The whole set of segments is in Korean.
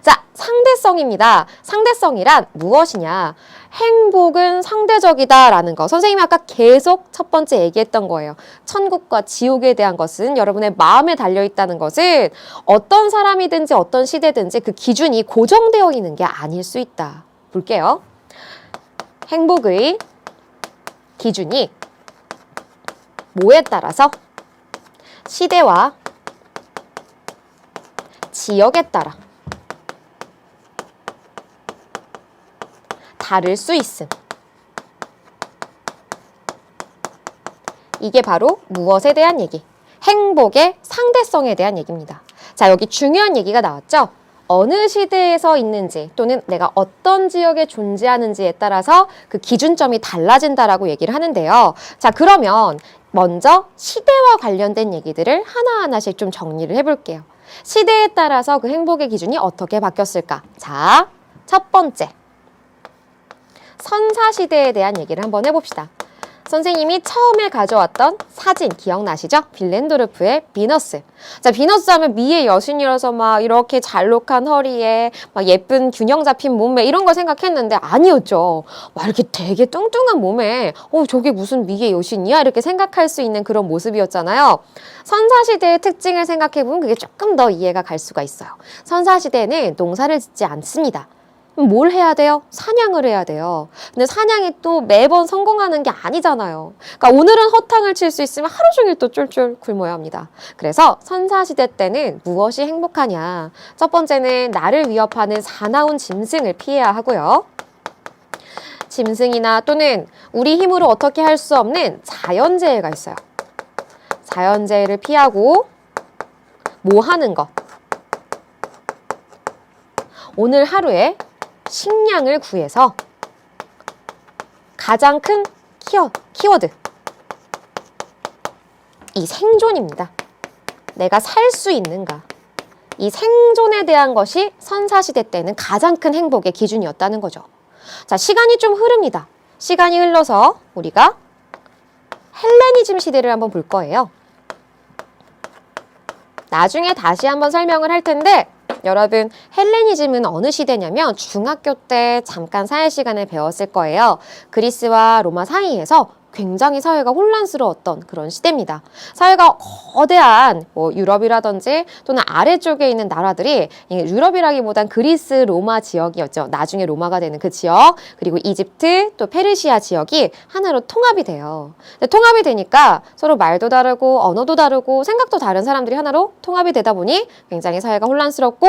자, 상대성입니다. 상대성이란 무엇이냐? 행복은 상대적이다라는 거. 선생님이 아까 계속 첫 번째 얘기했던 거예요. 천국과 지옥에 대한 것은 여러분의 마음에 달려있다는 것은 어떤 사람이든지 어떤 시대든지 그 기준이 고정되어 있는 게 아닐 수 있다. 볼게요. 행복의 기준이 뭐에 따라서? 시대와 지역에 따라 다를 수 있음. 이게 바로 무엇에 대한 얘기? 행복의 상대성에 대한 얘기입니다. 자, 여기 중요한 얘기가 나왔죠? 어느 시대에서 있는지 또는 내가 어떤 지역에 존재하는지에 따라서 그 기준점이 달라진다라고 얘기를 하는데요. 자, 그러면 먼저 시대와 관련된 얘기들을 하나하나씩 좀 정리를 해볼게요. 시대에 따라서 그 행복의 기준이 어떻게 바뀌었을까? 자, 첫 번째. 선사시대에 대한 얘기를 한번 해봅시다. 선생님이 처음에 가져왔던 사진 기억나시죠? 빌렌도르프의 비너스. 자, 비너스 하면 미의 여신이라서 막 이렇게 잘록한 허리에 막 예쁜 균형 잡힌 몸매 이런 거 생각했는데 아니었죠. 막 이렇게 되게 뚱뚱한 몸에 저게 무슨 미의 여신이야? 이렇게 생각할 수 있는 그런 모습이었잖아요. 선사시대의 특징을 생각해보면 그게 조금 더 이해가 갈 수가 있어요. 선사시대는 농사를 짓지 않습니다. 뭘 해야 돼요? 사냥을 해야 돼요. 근데 사냥이 또 매번 성공하는 게 아니잖아요. 그러니까 오늘은 허탕을 칠 수 있으면 하루 종일 또 쫄쫄 굶어야 합니다. 그래서 선사시대 때는 무엇이 행복하냐? 첫 번째는 나를 위협하는 사나운 짐승을 피해야 하고요. 짐승이나 또는 우리 힘으로 어떻게 할 수 없는 자연재해가 있어요. 자연재해를 피하고 뭐 하는 것? 오늘 하루에 식량을 구해서 가장 큰 키워드 이 생존입니다. 내가 살 수 있는가? 이 생존에 대한 것이 선사시대 때는 가장 큰 행복의 기준이었다는 거죠. 자, 시간이 좀 흐릅니다. 시간이 흘러서 우리가 헬레니즘 시대를 한번 볼 거예요. 나중에 다시 한번 설명을 할 텐데 여러분, 헬레니즘은 어느 시대냐면 중학교 때 잠깐 사회 시간에 배웠을 거예요. 그리스와 로마 사이에서 굉장히 사회가 혼란스러웠던 그런 시대입니다. 사회가 거대한 유럽이라든지 또는 아래쪽에 있는 나라들이 유럽이라기보단 그리스, 로마 지역이었죠. 나중에 로마가 되는 그 지역, 그리고 이집트, 또 페르시아 지역이 하나로 통합이 돼요. 근데 통합이 되니까 서로 말도 다르고 언어도 다르고 생각도 다른 사람들이 하나로 통합이 되다 보니 굉장히 사회가 혼란스럽고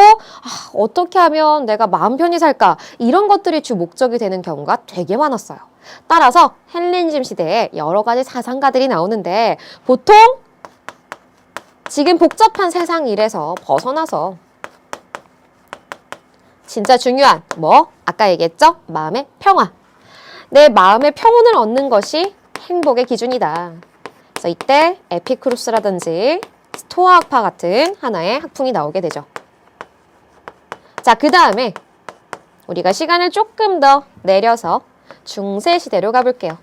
어떻게 하면 내가 마음 편히 살까? 이런 것들이 주 목적이 되는 경우가 되게 많았어요. 따라서 헬레니즘 시대에 여러 가지 사상가들이 나오는데 보통 지금 복잡한 세상 일에서 벗어나서 진짜 중요한 아까 얘기했죠? 마음의 평화. 내 마음의 평온을 얻는 것이 행복의 기준이다. 그래서 이때 에피쿠로스라든지 스토아학파 같은 하나의 학풍이 나오게 되죠. 자, 그 다음에 우리가 시간을 조금 더 내려서 중세시대로 가볼게요.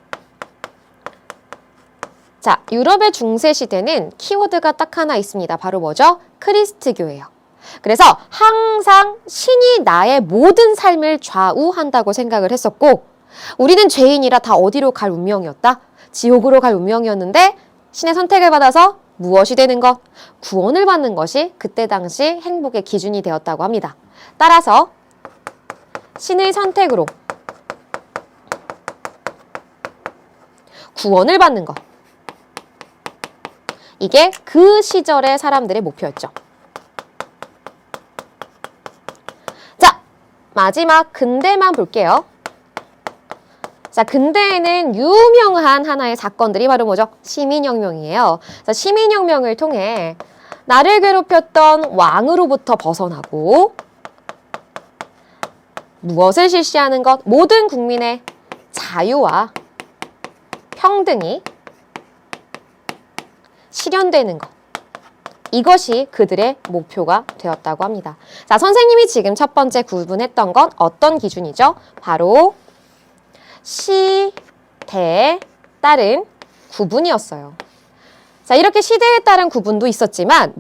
자, 유럽의 중세시대는 키워드가 딱 하나 있습니다. 바로 뭐죠? 크리스트교예요. 그래서 항상 신이 나의 모든 삶을 좌우한다고 생각을 했었고 우리는 죄인이라 다 어디로 갈 운명이었다? 지옥으로 갈 운명이었는데 신의 선택을 받아서 무엇이 되는 것? 구원을 받는 것이 그때 당시 행복의 기준이 되었다고 합니다. 따라서 신의 선택으로 구원을 받는 것. 이게 그 시절의 사람들의 목표였죠. 자, 마지막 근대만 볼게요. 자, 근대에는 유명한 하나의 사건들이 바로 뭐죠? 시민혁명이에요. 자, 시민혁명을 통해 나를 괴롭혔던 왕으로부터 벗어나고 무엇을 실시하는 것? 모든 국민의 자유와 평등이 실현되는 것. 이것이 그들의 목표가 되었다고 합니다. 자, 선생님이 지금 첫 번째 구분했던 건 어떤 기준이죠? 바로 시대에 따른 구분이었어요. 자, 이렇게 시대에 따른 구분도 있었지만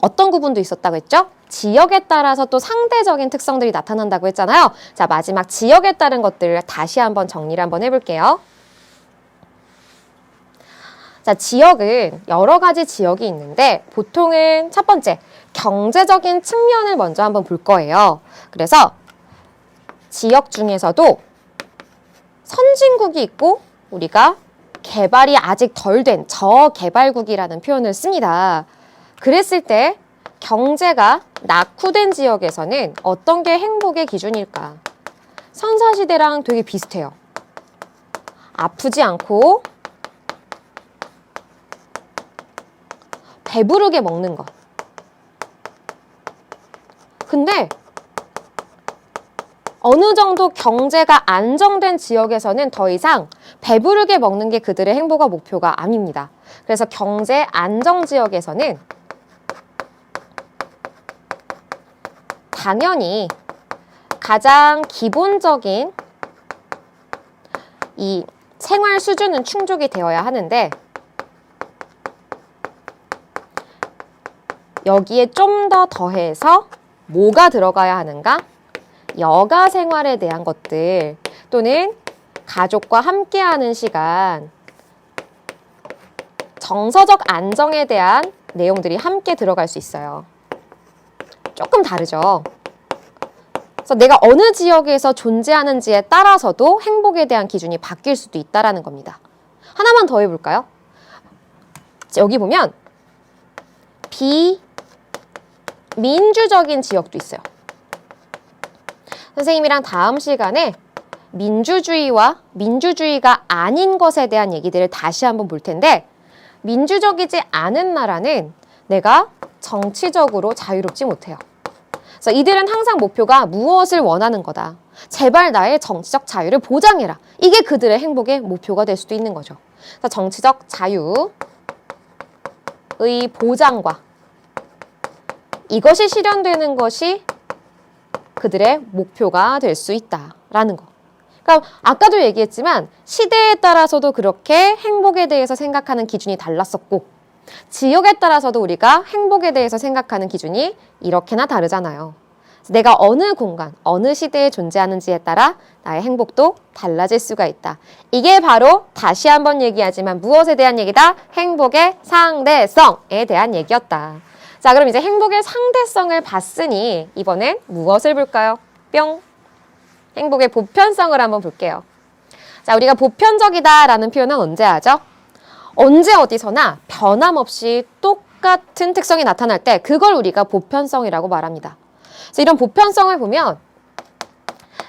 어떤 구분도 있었다고 했죠? 지역에 따라서 또 상대적인 특성들이 나타난다고 했잖아요. 자, 마지막 지역에 따른 것들을 다시 한번 정리를 한번 해볼게요. 자, 지역은 여러 가지 지역이 있는데 보통은 첫 번째, 경제적인 측면을 먼저 한번 볼 거예요. 그래서 지역 중에서도 선진국이 있고 우리가 개발이 아직 덜 된 저개발국이라는 표현을 씁니다. 그랬을 때 경제가 낙후된 지역에서는 어떤 게 행복의 기준일까? 선사시대랑 되게 비슷해요. 아프지 않고 배부르게 먹는 것. 근데 어느 정도 경제가 안정된 지역에서는 더 이상 배부르게 먹는 게 그들의 행복의 목표가 아닙니다. 그래서 경제 안정 지역에서는 당연히 가장 기본적인 이 생활 수준은 충족이 되어야 하는데 여기에 좀 더 더해서 뭐가 들어가야 하는가? 여가 생활에 대한 것들 또는 가족과 함께하는 시간, 정서적 안정에 대한 내용들이 함께 들어갈 수 있어요. 조금 다르죠. 그래서 내가 어느 지역에서 존재하는지에 따라서도 행복에 대한 기준이 바뀔 수도 있다는 겁니다. 하나만 더 해볼까요? 여기 보면 비민주적인 지역도 있어요. 선생님이랑 다음 시간에 민주주의와 민주주의가 아닌 것에 대한 얘기들을 다시 한번 볼 텐데 민주적이지 않은 나라는 내가 정치적으로 자유롭지 못해요. 그래서 이들은 항상 목표가 무엇을 원하는 거다. 제발 나의 정치적 자유를 보장해라. 이게 그들의 행복의 목표가 될 수도 있는 거죠. 그래서 정치적 자유의 보장과 이것이 실현되는 것이 그들의 목표가 될 수 있다라는 거. 그러니까 아까도 얘기했지만 시대에 따라서도 그렇게 행복에 대해서 생각하는 기준이 달랐었고 지역에 따라서도 우리가 행복에 대해서 생각하는 기준이 이렇게나 다르잖아요. 내가 어느 공간, 어느 시대에 존재하는지에 따라 나의 행복도 달라질 수가 있다. 이게 바로 다시 한번 얘기하지만 무엇에 대한 얘기다? 행복의 상대성에 대한 얘기였다. 자, 그럼 이제 행복의 상대성을 봤으니 이번엔 무엇을 볼까요? 뿅! 행복의 보편성을 한번 볼게요. 자, 우리가 보편적이다라는 표현은 언제 하죠? 언제 어디서나 변함없이 똑같은 특성이 나타날 때 그걸 우리가 보편성이라고 말합니다. 그래서 이런 보편성을 보면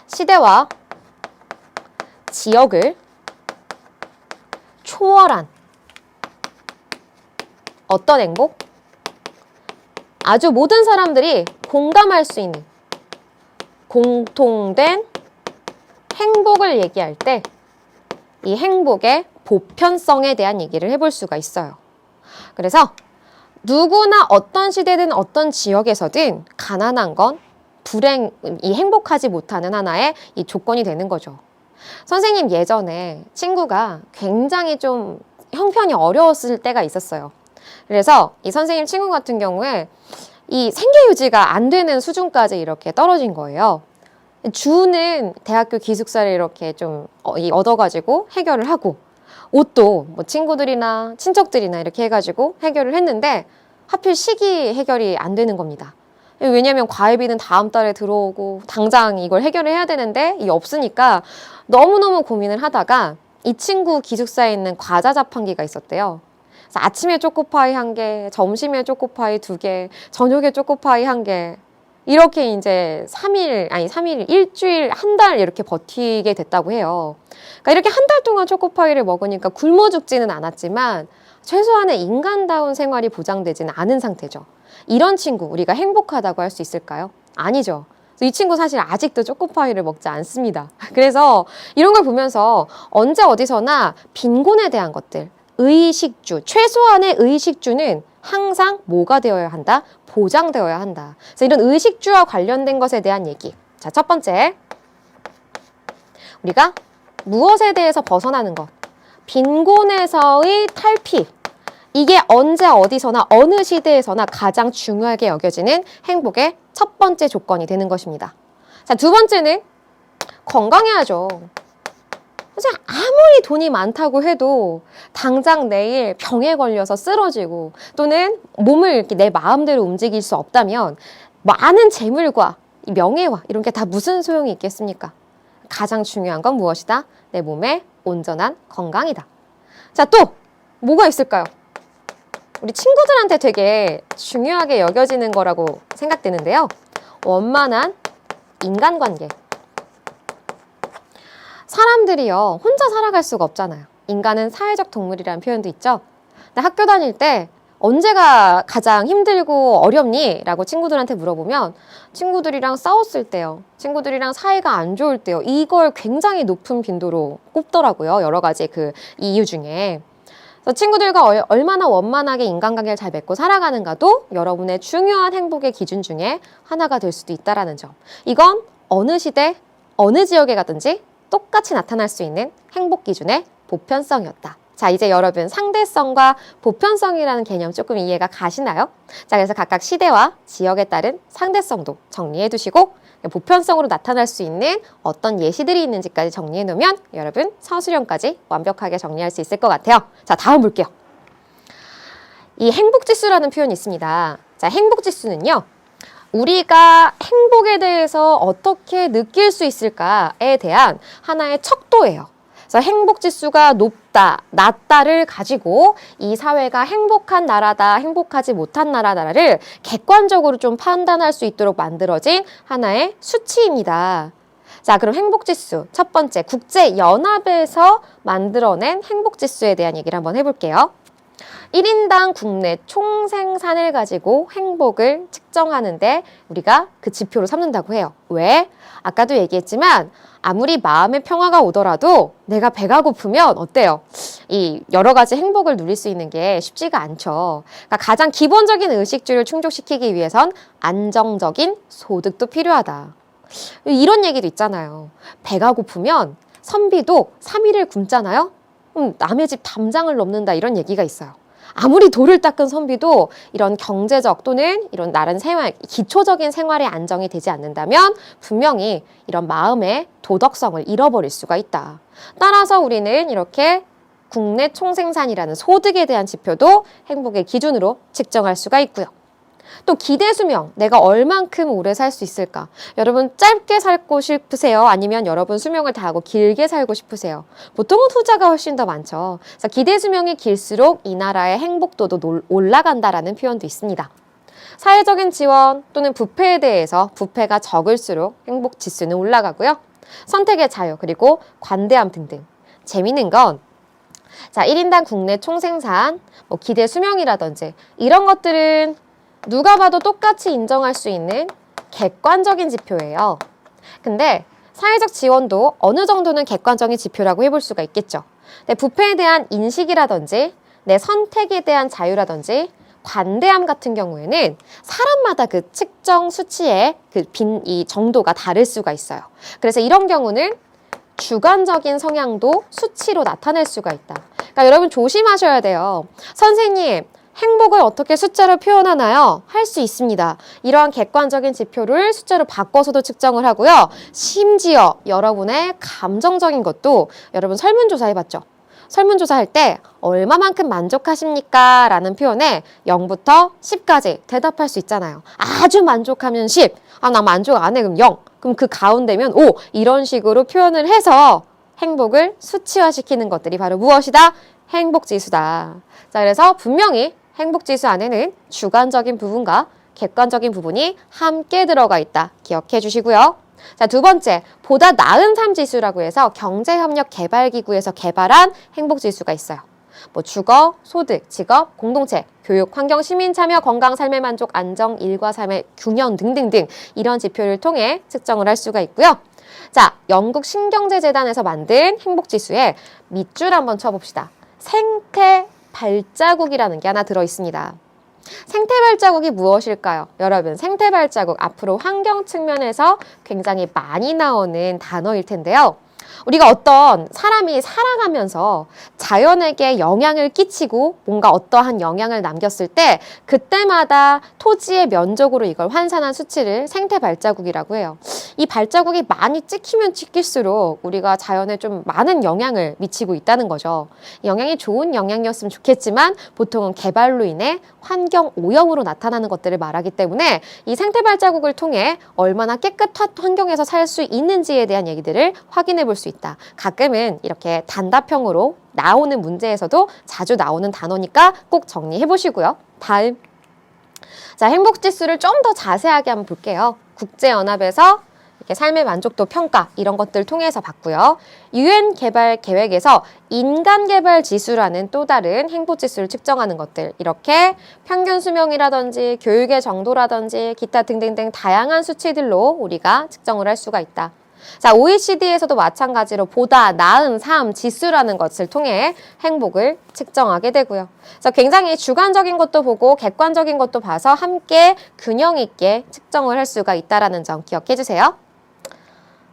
시대와 지역을 초월한 어떤 행복? 아주 모든 사람들이 공감할 수 있는 공통된 행복을 얘기할 때 이 행복의 보편성에 대한 얘기를 해볼 수가 있어요. 그래서 누구나 어떤 시대든 어떤 지역에서든 가난한 건 이 행복하지 못하는 하나의 이 조건이 되는 거죠. 선생님 예전에 친구가 굉장히 좀 형편이 어려웠을 때가 있었어요. 그래서 이 선생님 친구 같은 경우에 이 생계 유지가 안 되는 수준까지 이렇게 떨어진 거예요. 주는 대학교 기숙사를 이렇게 좀 얻어가지고 해결을 하고 옷도 뭐 친구들이나 친척들이나 이렇게 해가지고 해결을 했는데 하필 식이 해결이 안 되는 겁니다. 왜냐면 과외비는 다음 달에 들어오고 당장 이걸 해결을 해야 되는데 이게 없으니까 너무너무 고민을 하다가 이 친구 기숙사에 있는 과자 자판기가 있었대요. 그래서 아침에 초코파이 1개, 점심에 초코파이 2개, 저녁에 초코파이 1개 이렇게 이제 3일, 일주일, 한 달 이렇게 버티게 됐다고 해요. 그러니까 이렇게 한 달 동안 초코파이를 먹으니까 굶어 죽지는 않았지만 최소한의 인간다운 생활이 보장되지는 않은 상태죠. 이런 친구 우리가 행복하다고 할 수 있을까요? 아니죠. 이 친구 사실 아직도 초코파이를 먹지 않습니다. 그래서 이런 걸 보면서 언제 어디서나 빈곤에 대한 것들, 의식주, 최소한의 의식주는 항상 뭐가 되어야 한다? 보장되어야 한다. 그래서 이런 의식주와 관련된 것에 대한 얘기. 자, 첫 번째. 우리가 무엇에 대해서 벗어나는 것? 빈곤에서의 탈피. 이게 언제 어디서나 어느 시대에서나 가장 중요하게 여겨지는 행복의 첫 번째 조건이 되는 것입니다. 자, 두 번째는 건강해야죠. 사실 아무리 돈이 많다고 해도 당장 내일 병에 걸려서 쓰러지고 또는 몸을 이렇게 내 마음대로 움직일 수 없다면 많은 재물과 명예와 이런 게 다 무슨 소용이 있겠습니까? 가장 중요한 건 무엇이다? 내 몸의 온전한 건강이다. 자, 또 뭐가 있을까요? 우리 친구들한테 되게 중요하게 여겨지는 거라고 생각되는데요. 원만한 인간관계. 사람들이요, 혼자 살아갈 수가 없잖아요. 인간은 사회적 동물이라는 표현도 있죠. 근데 학교 다닐 때 언제가 가장 힘들고 어렵니? 라고 친구들한테 물어보면 친구들이랑 싸웠을 때요. 친구들이랑 사이가 안 좋을 때요. 이걸 굉장히 높은 빈도로 꼽더라고요. 여러 가지 그 이유 중에. 그래서 친구들과 얼마나 원만하게 인간관계를 잘 맺고 살아가는가도 여러분의 중요한 행복의 기준 중에 하나가 될 수도 있다는 점. 이건 어느 시대, 어느 지역에 가든지 똑같이 나타날 수 있는 행복 기준의 보편성이었다. 자, 이제 여러분 상대성과 보편성이라는 개념 조금 이해가 가시나요? 자, 그래서 각각 시대와 지역에 따른 상대성도 정리해 두시고 보편성으로 나타날 수 있는 어떤 예시들이 있는지까지 정리해 놓으면 여러분 서술형까지 완벽하게 정리할 수 있을 것 같아요. 자, 다음 볼게요. 이 행복지수라는 표현이 있습니다. 자, 행복지수는요. 우리가 행복에 대해서 어떻게 느낄 수 있을까에 대한 하나의 척도예요. 그래서 행복지수가 높다, 낮다를 가지고 이 사회가 행복한 나라다, 행복하지 못한 나라다를 객관적으로 좀 판단할 수 있도록 만들어진 하나의 수치입니다. 자, 그럼 행복지수 첫 번째 국제연합에서 만들어낸 행복지수에 대한 얘기를 한번 해볼게요. 1인당 국내 총생산을 가지고 행복을 측정하는데 우리가 그 지표로 삼는다고 해요. 왜? 아까도 얘기했지만 아무리 마음의 평화가 오더라도 내가 배가 고프면 어때요? 이 여러 가지 행복을 누릴 수 있는 게 쉽지가 않죠. 그러니까 가장 기본적인 의식주를 충족시키기 위해선 안정적인 소득도 필요하다. 이런 얘기도 있잖아요. 배가 고프면 선비도 3일을 굶잖아요. 남의 집 담장을 넘는다 이런 얘기가 있어요. 아무리 돌을 닦은 선비도 이런 경제적 또는 이런 다른 생활, 기초적인 생활의 안정이 되지 않는다면 분명히 이런 마음의 도덕성을 잃어버릴 수가 있다. 따라서 우리는 이렇게 국내 총생산이라는 소득에 대한 지표도 행복의 기준으로 측정할 수가 있고요. 또 기대 수명, 내가 얼만큼 오래 살 수 있을까? 여러분 짧게 살고 싶으세요? 아니면 여러분 수명을 다하고 길게 살고 싶으세요? 보통은 후자가 훨씬 더 많죠. 그래서 기대 수명이 길수록 이 나라의 행복도도 올라간다라는 표현도 있습니다. 사회적인 지원 또는 부패에 대해서 부패가 적을수록 행복 지수는 올라가고요. 선택의 자유 그리고 관대함 등등. 재미있는 건 자, 1인당 국내 총생산, 기대 수명이라든지 이런 것들은 누가 봐도 똑같이 인정할 수 있는 객관적인 지표예요. 근데 사회적 지원도 어느 정도는 객관적인 지표라고 해볼 수가 있겠죠. 내 부패에 대한 인식이라든지 내 선택에 대한 자유라든지 관대함 같은 경우에는 사람마다 그 측정 수치의 이 정도가 다를 수가 있어요. 그래서 이런 경우는 주관적인 성향도 수치로 나타낼 수가 있다. 그러니까 여러분 조심하셔야 돼요. 선생님, 행복을 어떻게 숫자로 표현하나요? 할 수 있습니다. 이러한 객관적인 지표를 숫자로 바꿔서도 측정을 하고요. 심지어 여러분의 감정적인 것도 여러분 설문조사 해봤죠? 설문조사할 때 얼마만큼 만족하십니까? 라는 표현에 0부터 10까지 대답할 수 있잖아요. 아주 만족하면 10, 나 만족 안 해, 그럼 0. 그럼 그 가운데면 5. 이런 식으로 표현을 해서 행복을 수치화시키는 것들이 바로 무엇이다? 행복지수다. 자, 그래서 분명히 행복지수 안에는 주관적인 부분과 객관적인 부분이 함께 들어가 있다. 기억해 주시고요. 자, 두 번째, 보다 나은 삶지수라고 해서 경제협력개발기구에서 개발한 행복지수가 있어요. 주거, 소득, 직업, 공동체, 교육, 환경, 시민 참여, 건강, 삶의 만족, 안정, 일과 삶의 균형 등등등 이런 지표를 통해 측정을 할 수가 있고요. 자, 영국 신경제재단에서 만든 행복지수에 밑줄 한번 쳐봅시다. 생태 발자국이라는 게 하나 들어있습니다. 생태 발자국이 무엇일까요? 여러분, 생태 발자국 앞으로 환경 측면에서 굉장히 많이 나오는 단어일 텐데요. 우리가 어떤 사람이 살아가면서 자연에게 영향을 끼치고 뭔가 어떠한 영향을 남겼을 때 그때마다 토지의 면적으로 이걸 환산한 수치를 생태 발자국이라고 해요. 이 발자국이 많이 찍히면 찍힐수록 우리가 자연에 좀 많은 영향을 미치고 있다는 거죠. 영향이 좋은 영향이었으면 좋겠지만 보통은 개발로 인해 환경 오염으로 나타나는 것들을 말하기 때문에 이 생태 발자국을 통해 얼마나 깨끗한 환경에서 살 수 있는지에 대한 얘기들을 확인해 볼 수 있다. 가끔은 이렇게 단답형으로 나오는 문제에서도 자주 나오는 단어니까 꼭 정리해 보시고요. 다음. 자, 행복지수를 좀 더 자세하게 한번 볼게요. 국제연합에서 이렇게 삶의 만족도 평가 이런 것들 통해서 봤고요. UN 개발 계획에서 인간 개발 지수라는 또 다른 행복 지수를 측정하는 것들 이렇게 평균 수명이라든지 교육의 정도라든지 기타 등등등 다양한 수치들로 우리가 측정을 할 수가 있다. 자, OECD에서도 마찬가지로 보다 나은 삶 지수라는 것을 통해 행복을 측정하게 되고요. 그래서 굉장히 주관적인 것도 보고 객관적인 것도 봐서 함께 균형 있게 측정을 할 수가 있다는 점 기억해 주세요.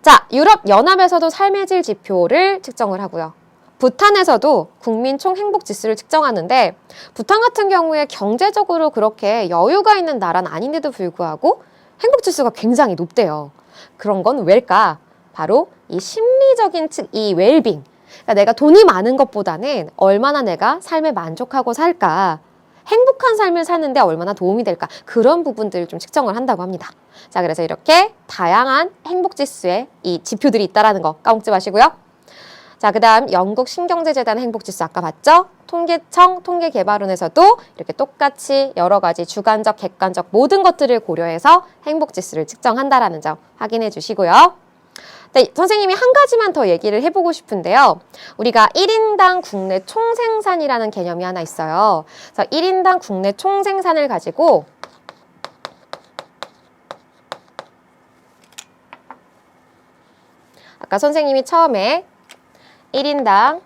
자, 유럽연합에서도 삶의 질 지표를 측정을 하고요. 부탄에서도 국민 총 행복 지수를 측정하는데 부탄 같은 경우에 경제적으로 그렇게 여유가 있는 나라는 아닌데도 불구하고 행복 지수가 굉장히 높대요. 그런 건 왜일까? 바로 이 심리적인 이 웰빙. 그러니까 내가 돈이 많은 것보다는 얼마나 내가 삶에 만족하고 살까? 행복한 삶을 사는데 얼마나 도움이 될까? 그런 부분들을 좀 측정을 한다고 합니다. 자, 그래서 이렇게 다양한 행복지수의 이 지표들이 있다는 거 까먹지 마시고요. 자, 그 다음 영국 신경제재단 행복지수 아까 봤죠? 통계청 통계개발원에서도 이렇게 똑같이 여러 가지 주관적, 객관적 모든 것들을 고려해서 행복지수를 측정한다는 점 확인해 주시고요. 네, 선생님이 한 가지만 더 얘기를 해보고 싶은데요. 우리가 1인당 국내 총생산이라는 개념이 하나 있어요. 그래서 1인당 국내 총생산을 가지고 아까 선생님이 처음에 1인당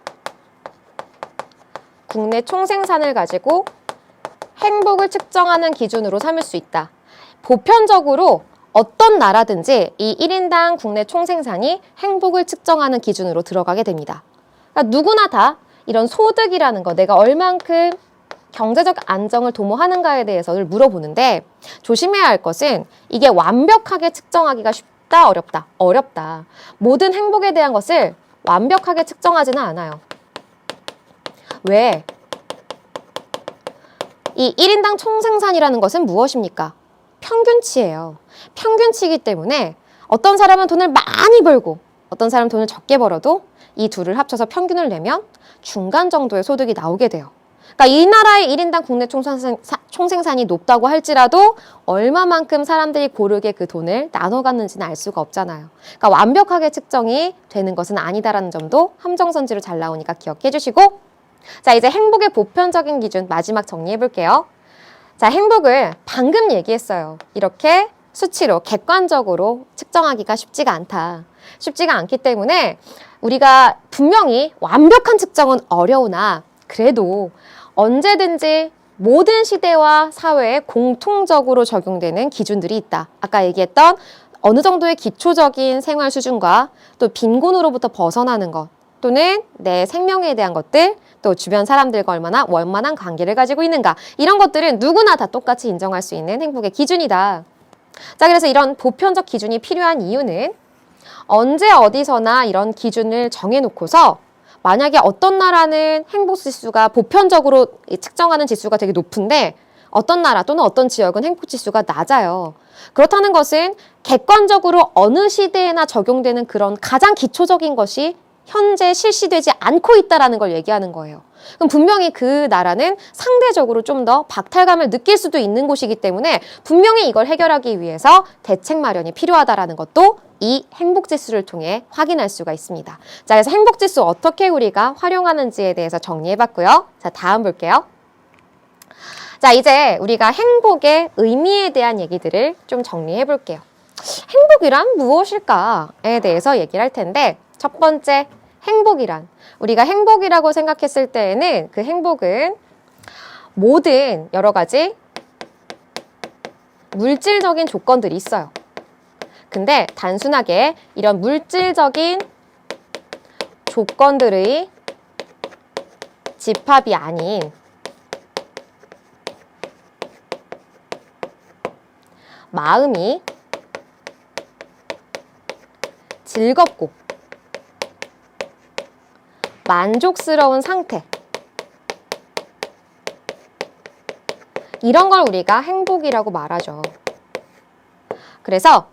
국내 총생산을 가지고 행복을 측정하는 기준으로 삼을 수 있다. 보편적으로 어떤 나라든지 이 1인당 국내 총생산이 행복을 측정하는 기준으로 들어가게 됩니다. 그러니까 누구나 다 이런 소득이라는 거, 내가 얼만큼 경제적 안정을 도모하는가에 대해서를 물어보는데 조심해야 할 것은 이게 완벽하게 측정하기가 쉽다, 어렵다? 어렵다. 모든 행복에 대한 것을 완벽하게 측정하지는 않아요. 왜? 이 1인당 총생산이라는 것은 무엇입니까? 평균치예요. 평균치이기 때문에 어떤 사람은 돈을 많이 벌고 어떤 사람은 돈을 적게 벌어도 이 둘을 합쳐서 평균을 내면 중간 정도의 소득이 나오게 돼요. 그러니까 이 나라의 1인당 국내 총생산이 높다고 할지라도 얼마만큼 사람들이 고르게 그 돈을 나눠 갖는지는 알 수가 없잖아요. 그러니까 완벽하게 측정이 되는 것은 아니다라는 점도 함정선지로 잘 나오니까 기억해 주시고, 자, 이제 행복의 보편적인 기준 마지막 정리해 볼게요. 자, 행복을 방금 얘기했어요. 이렇게 수치로 객관적으로 측정하기가 쉽지가 않다. 쉽지가 않기 때문에 우리가 분명히 완벽한 측정은 어려우나 그래도 언제든지 모든 시대와 사회에 공통적으로 적용되는 기준들이 있다. 아까 얘기했던 어느 정도의 기초적인 생활 수준과 또 빈곤으로부터 벗어나는 것 또는 내 생명에 대한 것들 또 주변 사람들과 얼마나 원만한 관계를 가지고 있는가 이런 것들은 누구나 다 똑같이 인정할 수 있는 행복의 기준이다. 자, 그래서 이런 보편적 기준이 필요한 이유는 언제 어디서나 이런 기준을 정해놓고서 만약에 어떤 나라는 행복지수가 보편적으로 측정하는 지수가 되게 높은데 어떤 나라 또는 어떤 지역은 행복지수가 낮아요. 그렇다는 것은 객관적으로 어느 시대에나 적용되는 그런 가장 기초적인 것이 현재 실시되지 않고 있다는 걸 얘기하는 거예요. 그럼 분명히 그 나라는 상대적으로 좀 더 박탈감을 느낄 수도 있는 곳이기 때문에 분명히 이걸 해결하기 위해서 대책 마련이 필요하다는 것도 이 행복지수를 통해 확인할 수가 있습니다. 자, 그래서 행복지수 어떻게 우리가 활용하는지에 대해서 정리해봤고요. 자, 다음 볼게요. 자, 이제 우리가 행복의 의미에 대한 얘기들을 좀 정리해볼게요. 행복이란 무엇일까에 대해서 얘기를 할 텐데 첫 번째, 행복이란 우리가 행복이라고 생각했을 때에는 그 행복은 모든 여러 가지 물질적인 조건들이 있어요. 근데 단순하게 이런 물질적인 조건들의 집합이 아닌 마음이 즐겁고 만족스러운 상태, 이런 걸 우리가 행복이라고 말하죠. 그래서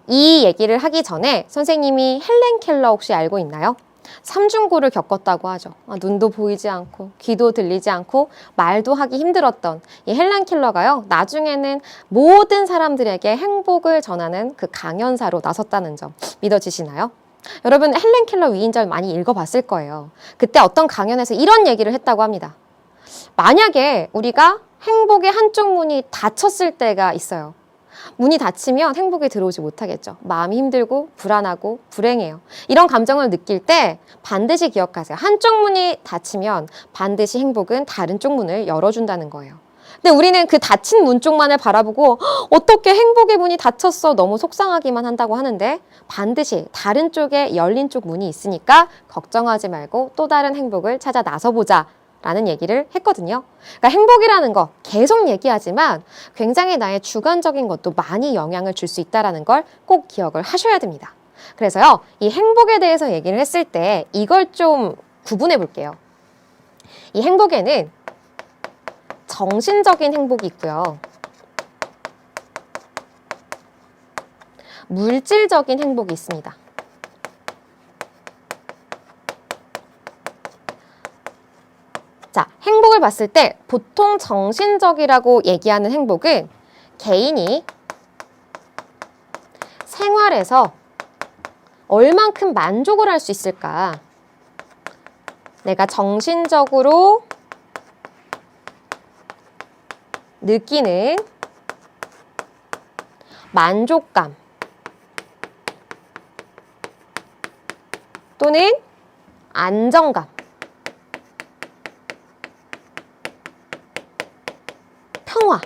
이 얘기를 하기 전에 선생님이 헬렌 켈러 혹시 알고 있나요? 삼중고를 겪었다고 하죠. 눈도 보이지 않고 귀도 들리지 않고 말도 하기 힘들었던 이 헬렌 켈러가요, 나중에는 모든 사람들에게 행복을 전하는 그 강연사로 나섰다는 점 믿어지시나요? 여러분, 헬렌 켈러 위인전 많이 읽어봤을 거예요. 그때 어떤 강연에서 이런 얘기를 했다고 합니다. 만약에 우리가 행복의 한쪽 문이 닫혔을 때가 있어요. 문이 닫히면 행복이 들어오지 못하겠죠. 마음이 힘들고 불안하고 불행해요. 이런 감정을 느낄 때 반드시 기억하세요. 한쪽 문이 닫히면 반드시 행복은 다른 쪽 문을 열어준다는 거예요. 근데 우리는 그 닫힌 문 쪽만을 바라보고 어떻게 행복의 문이 닫혔어, 너무 속상하기만 한다고 하는데, 반드시 다른 쪽에 열린 쪽 문이 있으니까 걱정하지 말고 또 다른 행복을 찾아 나서보자 라는 얘기를 했거든요. 그러니까 행복이라는 거 계속 얘기하지만 굉장히 나의 주관적인 것도 많이 영향을 줄 수 있다는 걸 꼭 기억을 하셔야 됩니다. 그래서요, 이 행복에 대해서 얘기를 했을 때 이걸 좀 구분해 볼게요. 이 행복에는 정신적인 행복이 있고요, 물질적인 행복이 있습니다. 자, 행복을 봤을 때 보통 정신적이라고 얘기하는 행복은 개인이 생활에서 얼만큼 만족을 할 수 있을까? 내가 정신적으로 느끼는 만족감 또는 안정감, 평화,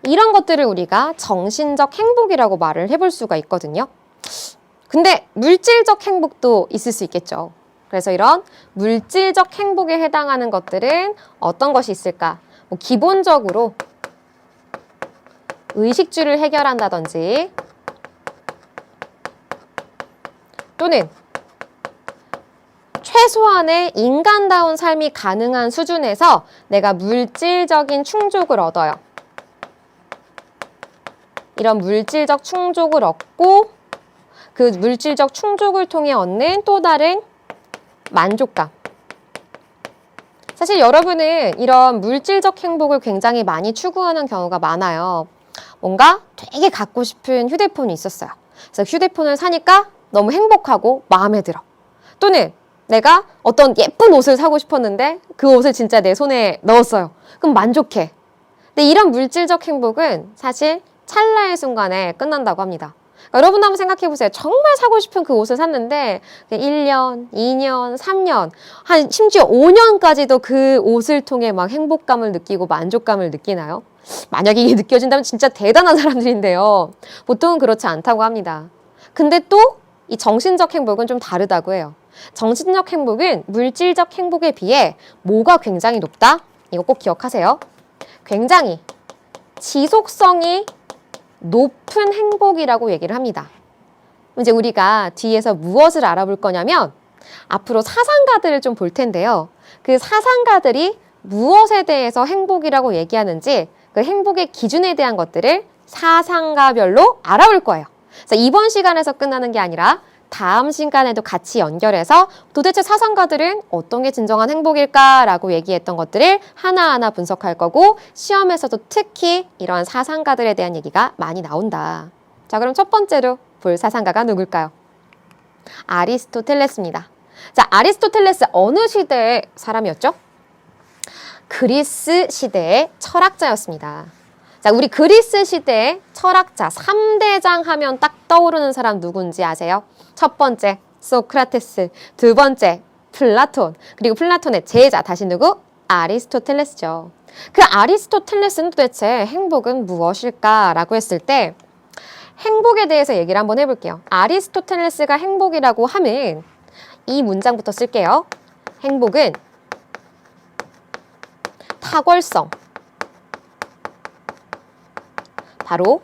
이런 것들을 우리가 정신적 행복이라고 말을 해볼 수가 있거든요. 근데 물질적 행복도 있을 수 있겠죠. 그래서 이런 물질적 행복에 해당하는 것들은 어떤 것이 있을까? 기본적으로 의식주를 해결한다든지 또는 최소한의 인간다운 삶이 가능한 수준에서 내가 물질적인 충족을 얻어요. 이런 물질적 충족을 얻고 그 물질적 충족을 통해 얻는 또 다른 만족감. 사실 여러분은 이런 물질적 행복을 굉장히 많이 추구하는 경우가 많아요. 뭔가 되게 갖고 싶은 휴대폰이 있었어요. 그래서 휴대폰을 사니까 너무 행복하고 마음에 들어. 또는 내가 어떤 예쁜 옷을 사고 싶었는데 그 옷을 진짜 내 손에 넣었어요. 그럼 만족해. 근데 이런 물질적 행복은 사실 찰나의 순간에 끝난다고 합니다. 그러니까 여러분 한번 생각해 보세요. 정말 사고 싶은 그 옷을 샀는데 1년, 2년, 3년, 한 심지어 5년까지도 그 옷을 통해 막 행복감을 느끼고 만족감을 느끼나요? 만약에 이게 느껴진다면 진짜 대단한 사람들인데요. 보통은 그렇지 않다고 합니다. 근데 또 이 정신적 행복은 좀 다르다고 해요. 정신적 행복은 물질적 행복에 비해 뭐가 굉장히 높다? 이거 꼭 기억하세요. 굉장히 지속성이 높은 행복이라고 얘기를 합니다. 이제 우리가 뒤에서 무엇을 알아볼 거냐면 앞으로 사상가들을 좀 볼 텐데요. 그 사상가들이 무엇에 대해서 행복이라고 얘기하는지 그 행복의 기준에 대한 것들을 사상가별로 알아볼 거예요. 그래서 이번 시간에서 끝나는 게 아니라 다음 시간에도 같이 연결해서 도대체 사상가들은 어떤 게 진정한 행복일까라고 얘기했던 것들을 하나하나 분석할 거고, 시험에서도 특히 이런 사상가들에 대한 얘기가 많이 나온다. 자, 그럼 첫 번째로 볼 사상가가 누굴까요? 아리스토텔레스입니다. 자, 아리스토텔레스 어느 시대의 사람이었죠? 그리스 시대의 철학자였습니다. 자, 우리 그리스 시대의 철학자 3대장 하면 딱 떠오르는 사람 누군지 아세요? 첫 번째, 소크라테스. 두 번째, 플라톤. 그리고 플라톤의 제자, 다시 누구? 아리스토텔레스죠. 그 아리스토텔레스는 도대체 행복은 무엇일까라고 했을 때 행복에 대해서 얘기를 한번 해볼게요. 아리스토텔레스가 행복이라고 하면 이 문장부터 쓸게요. 행복은 탁월성, 바로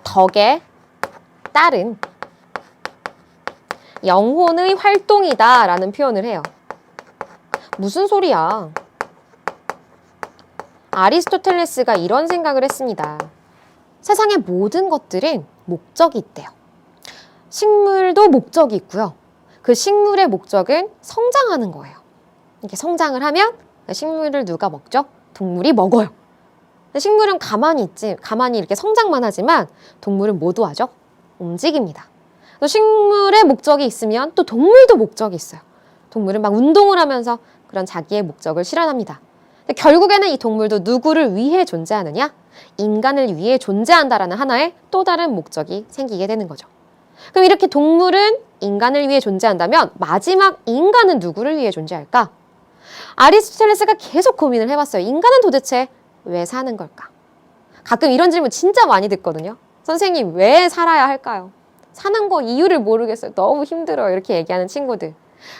덕에 따른 영혼의 활동이다 라는 표현을 해요. 무슨 소리야? 아리스토텔레스가 이런 생각을 했습니다. 세상의 모든 것들은 목적이 있대요. 식물도 목적이 있고요. 그 식물의 목적은 성장하는 거예요. 이렇게 성장을 하면 식물을 누가 먹죠? 동물이 먹어요. 식물은 가만히 있지, 가만히 이렇게 성장만 하지만 동물은 뭐도 하죠? 움직입니다. 또 식물의 목적이 있으면 또 동물도 목적이 있어요. 동물은 막 운동을 하면서 그런 자기의 목적을 실현합니다. 근데 결국에는 이 동물도 누구를 위해 존재하느냐? 인간을 위해 존재한다라는 하나의 또 다른 목적이 생기게 되는 거죠. 그럼 이렇게 동물은 인간을 위해 존재한다면 마지막 인간은 누구를 위해 존재할까? 아리스토텔레스가 계속 고민을 해봤어요. 인간은 도대체 왜 사는 걸까? 가끔 이런 질문 진짜 많이 듣거든요. 선생님, 왜 살아야 할까요? 사는 거 이유를 모르겠어요. 너무 힘들어요. 이렇게 얘기하는 친구들.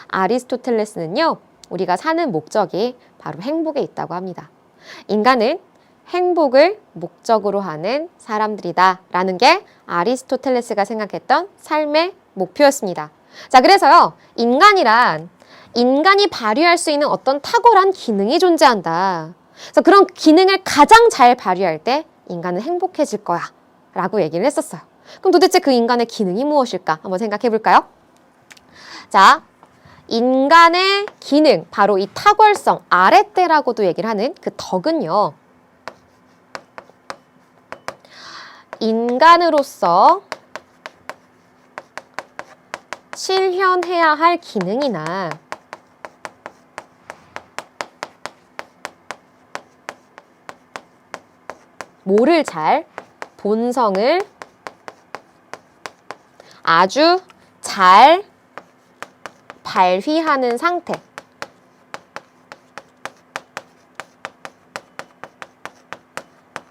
아리스토텔레스는요, 우리가 사는 목적이 바로 행복에 있다고 합니다. 인간은 행복을 목적으로 하는 사람들이다 라는 게 아리스토텔레스가 생각했던 삶의 목표였습니다. 자, 그래서요, 인간이 발휘할 수 있는 어떤 탁월한 기능이 존재한다. 그래서 그런 기능을 가장 잘 발휘할 때 인간은 행복해질 거야 라고 얘기를 했었어요. 그럼 도대체 그 인간의 기능이 무엇일까? 한번 생각해 볼까요? 자, 인간의 기능, 바로 이 탁월성, 아레떼라고도 얘기를 하는 그 덕은요, 인간으로서 실현해야 할 기능이나 뭐를 잘, 본성을 아주 잘 발휘하는 상태.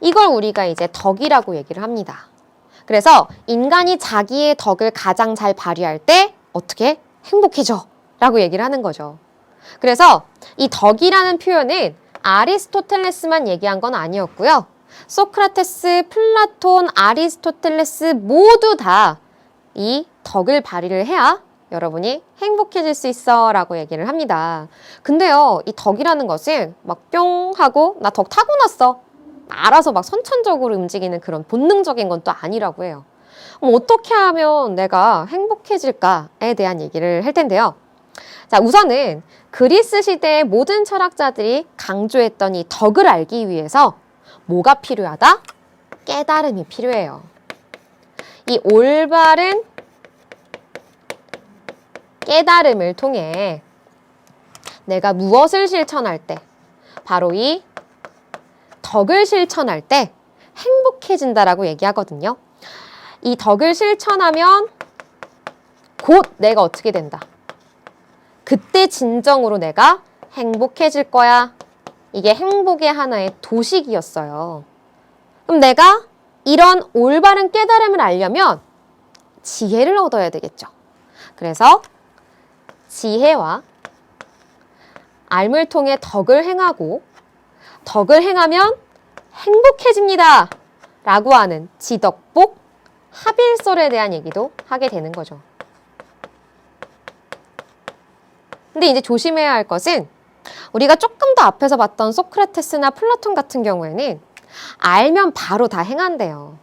이걸 우리가 이제 덕이라고 얘기를 합니다. 그래서 인간이 자기의 덕을 가장 잘 발휘할 때 어떻게 행복해져 라고 얘기를 하는 거죠. 그래서 이 덕이라는 표현은 아리스토텔레스만 얘기한 건 아니었고요. 소크라테스, 플라톤, 아리스토텔레스 모두 다 이 덕을 발휘를 해야 여러분이 행복해질 수 있어 라고 얘기를 합니다. 근데요, 이 덕이라는 것은 막 뿅 하고 나 덕 타고났어, 알아서 막 선천적으로 움직이는 그런 본능적인 건 또 아니라고 해요. 그럼 어떻게 하면 내가 행복해질까에 대한 얘기를 할 텐데요. 자, 우선은 그리스 시대의 모든 철학자들이 강조했던 이 덕을 알기 위해서 뭐가 필요하다? 깨달음이 필요해요. 이 올바른 깨달음을 통해 내가 무엇을 실천할 때, 바로 이 덕을 실천할 때 행복해진다라고 얘기하거든요. 이 덕을 실천하면 곧 내가 어떻게 된다? 그때 진정으로 내가 행복해질 거야. 이게 행복의 하나의 도식이었어요. 그럼 내가 이런 올바른 깨달음을 알려면 지혜를 얻어야 되겠죠. 그래서 지혜와 알을 통해 덕을 행하고, 덕을 행하면 행복해집니다 라고 하는 지덕복, 합일설에 대한 얘기도 하게 되는 거죠. 근데 이제 조심해야 할 것은, 우리가 조금 더 앞에서 봤던 소크라테스나 플라톤 같은 경우에는 알면 바로 다 행한대요.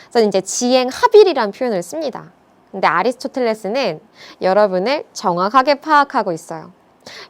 그래서 이제 지행합일이라는 표현을 씁니다. 근데 아리스토텔레스는 여러분을 정확하게 파악하고 있어요.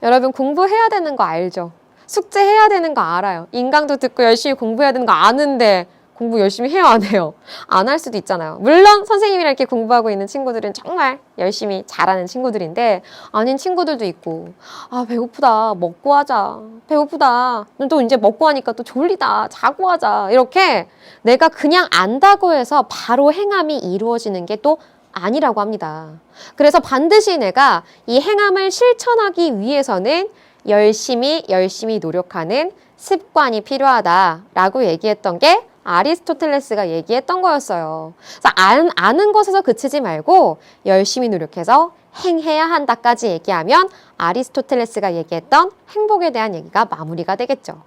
여러분 공부해야 되는 거 알죠? 숙제해야 되는 거 알아요. 인강도 듣고 열심히 공부해야 되는 거 아는데 공부 열심히 해요, 안 해요? 안 할 수도 있잖아요. 물론 선생님이랑 이렇게 공부하고 있는 친구들은 정말 열심히 잘하는 친구들인데 아닌 친구들도 있고, 아 배고프다, 먹고 하자, 배고프다, 또 이제 먹고 하니까 또 졸리다, 자고 하자, 이렇게 내가 그냥 안다고 해서 바로 행함이 이루어지는 게 또 아니라고 합니다. 그래서 반드시 내가 이 행함을 실천하기 위해서는 열심히 노력하는 습관이 필요하다라고 얘기했던 게 아리스토텔레스가 얘기했던 거였어요. 그래서 아는 것에서 그치지 말고 열심히 노력해서 행해야 한다까지 얘기하면 아리스토텔레스가 얘기했던 행복에 대한 얘기가 마무리가 되겠죠.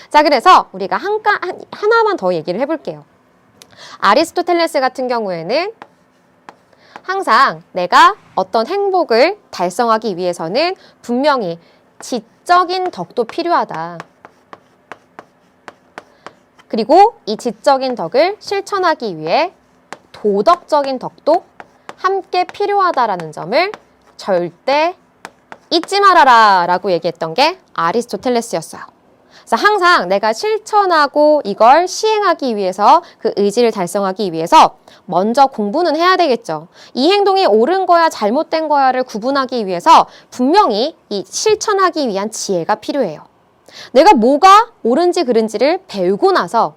자, 그래서 우리가 하나만 더 얘기를 해볼게요. 아리스토텔레스 같은 경우에는 항상 내가 어떤 행복을 달성하기 위해서는 분명히 지적인 덕도 필요하다. 그리고 이 지적인 덕을 실천하기 위해 도덕적인 덕도 함께 필요하다라는 점을 절대 잊지 말아라 라고 얘기했던 게 아리스토텔레스였어요. 그래서 항상 내가 실천하고 이걸 시행하기 위해서 그 의지를 달성하기 위해서 먼저 공부는 해야 되겠죠. 이 행동이 옳은 거야 잘못된 거야를 구분하기 위해서 분명히 이 실천하기 위한 지혜가 필요해요. 내가 뭐가 옳은지 그른지를 배우고 나서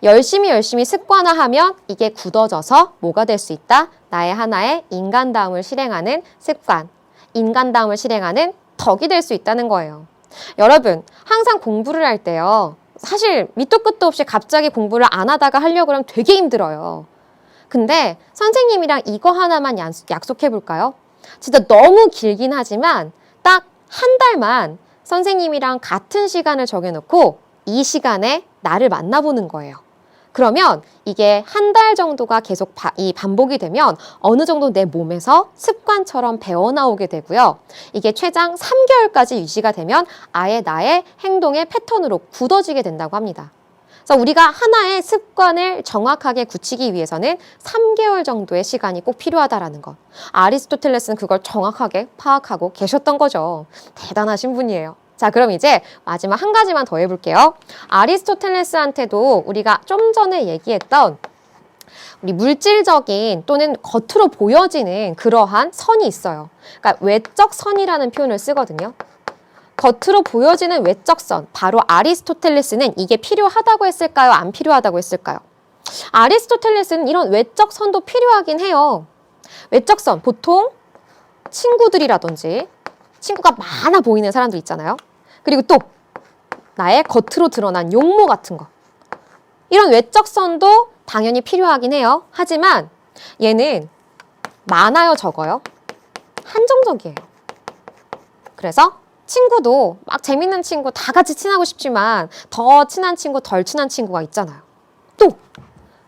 열심히 습관화하면 이게 굳어져서 뭐가 될 수 있다? 나의 하나의 인간다움을 실행하는 습관, 인간다움을 실행하는 덕이 될 수 있다는 거예요. 여러분, 항상 공부를 할 때요. 사실 밑도 끝도 없이 갑자기 공부를 안 하다가 하려고 하면 되게 힘들어요. 근데 선생님이랑 이거 하나만 약속해 볼까요? 진짜 너무 길긴 하지만 딱 한 달만 선생님이랑 같은 시간을 정해놓고 이 시간에 나를 만나보는 거예요. 그러면 이게 한 달 정도가 계속 반복이 되면 어느 정도 내 몸에서 습관처럼 배어나오게 되고요. 이게 최장 3개월까지 유지가 되면 아예 나의 행동의 패턴으로 굳어지게 된다고 합니다. 그래서 우리가 하나의 습관을 정확하게 굳히기 위해서는 3개월 정도의 시간이 꼭 필요하다라는 것. 아리스토텔레스는 그걸 정확하게 파악하고 계셨던 거죠. 대단하신 분이에요. 자, 그럼 이제 마지막 한 가지만 더 해볼게요. 아리스토텔레스한테도 우리가 좀 전에 얘기했던 우리 물질적인 또는 겉으로 보여지는 그러한 선이 있어요. 그러니까 외적 선이라는 표현을 쓰거든요. 겉으로 보여지는 외적 선, 바로 아리스토텔레스는 이게 필요하다고 했을까요? 안 필요하다고 했을까요? 아리스토텔레스는 이런 외적 선도 필요하긴 해요. 외적 선, 보통 친구들이라든지 친구가 많아 보이는 사람들 있잖아요. 그리고 또 나의 겉으로 드러난 용모 같은 거. 이런 외적 선도 당연히 필요하긴 해요. 하지만 얘는 많아요, 적어요? 한정적이에요. 그래서 친구도 막 재밌는 친구 다 같이 친하고 싶지만 더 친한 친구, 덜 친한 친구가 있잖아요. 또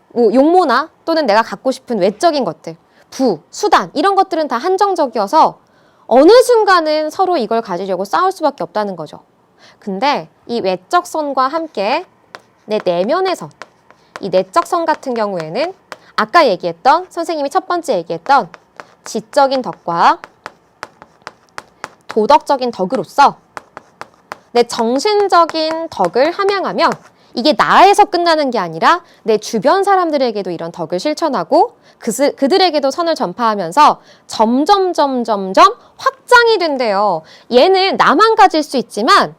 뭐 용모나 또는 내가 갖고 싶은 외적인 것들, 부, 수단 이런 것들은 다 한정적이어서 어느 순간은 서로 이걸 가지려고 싸울 수밖에 없다는 거죠. 근데 이 외적 선과 함께 내 내면의 선, 이 내적 선 같은 경우에는 아까 얘기했던 선생님이 첫 번째 얘기했던 지적인 덕과 도덕적인 덕으로서 내 정신적인 덕을 함양하면 이게 나에서 끝나는 게 아니라 내 주변 사람들에게도 이런 덕을 실천하고 그들에게도 선을 전파하면서 점점 확장이 된대요. 얘는 나만 가질 수 있지만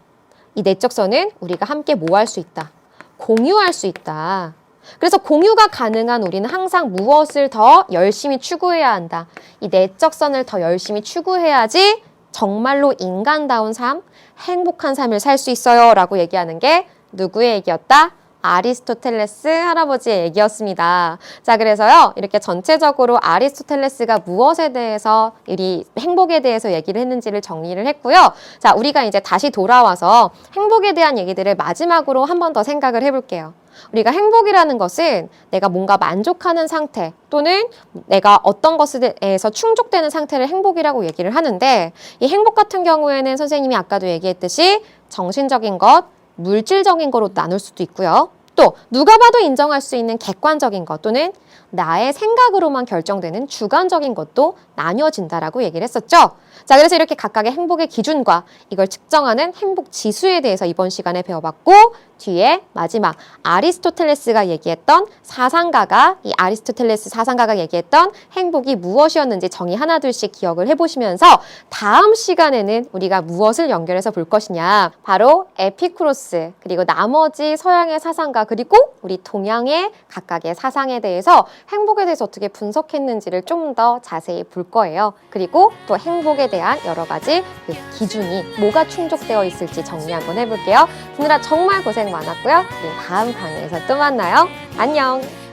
이 내적 선은 우리가 함께 뭐 할 수 있다? 공유할 수 있다. 그래서 공유가 가능한 우리는 항상 무엇을 더 열심히 추구해야 한다. 이 내적 선을 더 열심히 추구해야지 정말로 인간다운 삶, 행복한 삶을 살 수 있어요 라고 얘기하는 게 누구의 얘기였다? 아리스토텔레스 할아버지의 얘기였습니다. 자, 그래서요, 이렇게 전체적으로 아리스토텔레스가 무엇에 대해서, 우리 행복에 대해서 얘기를 했는지를 정리를 했고요. 자, 우리가 이제 다시 돌아와서 행복에 대한 얘기들을 마지막으로 한 번 더 생각을 해볼게요. 우리가 행복이라는 것은 내가 뭔가 만족하는 상태 또는 내가 어떤 것에서 충족되는 상태를 행복이라고 얘기를 하는데, 이 행복 같은 경우에는 선생님이 아까도 얘기했듯이 정신적인 것, 물질적인 거로 나눌 수도 있고요. 또 누가 봐도 인정할 수 있는 객관적인 것 또는 나의 생각으로만 결정되는 주관적인 것도 나뉘어진다라고 얘기를 했었죠. 자, 그래서 이렇게 각각의 행복의 기준과 이걸 측정하는 행복 지수에 대해서 이번 시간에 배워봤고, 뒤에 마지막 아리스토텔레스가 얘기했던 이 아리스토텔레스 사상가가 얘기했던 행복이 무엇이었는지 정의 하나둘씩 기억을 해보시면서 다음 시간에는 우리가 무엇을 연결해서 볼 것이냐, 바로 에피쿠로스 그리고 나머지 서양의 사상가 그리고 우리 동양의 각각의 사상에 대해서 행복에 대해서 어떻게 분석했는지를 좀 더 자세히 볼 거예요. 그리고 또 행복에 대한 여러 가지 그 기준이 뭐가 충족되어 있을지 정리 한번 해볼게요. 듣느라 정말 고생 많았고요. 우리 다음 강의에서 또 만나요. 안녕!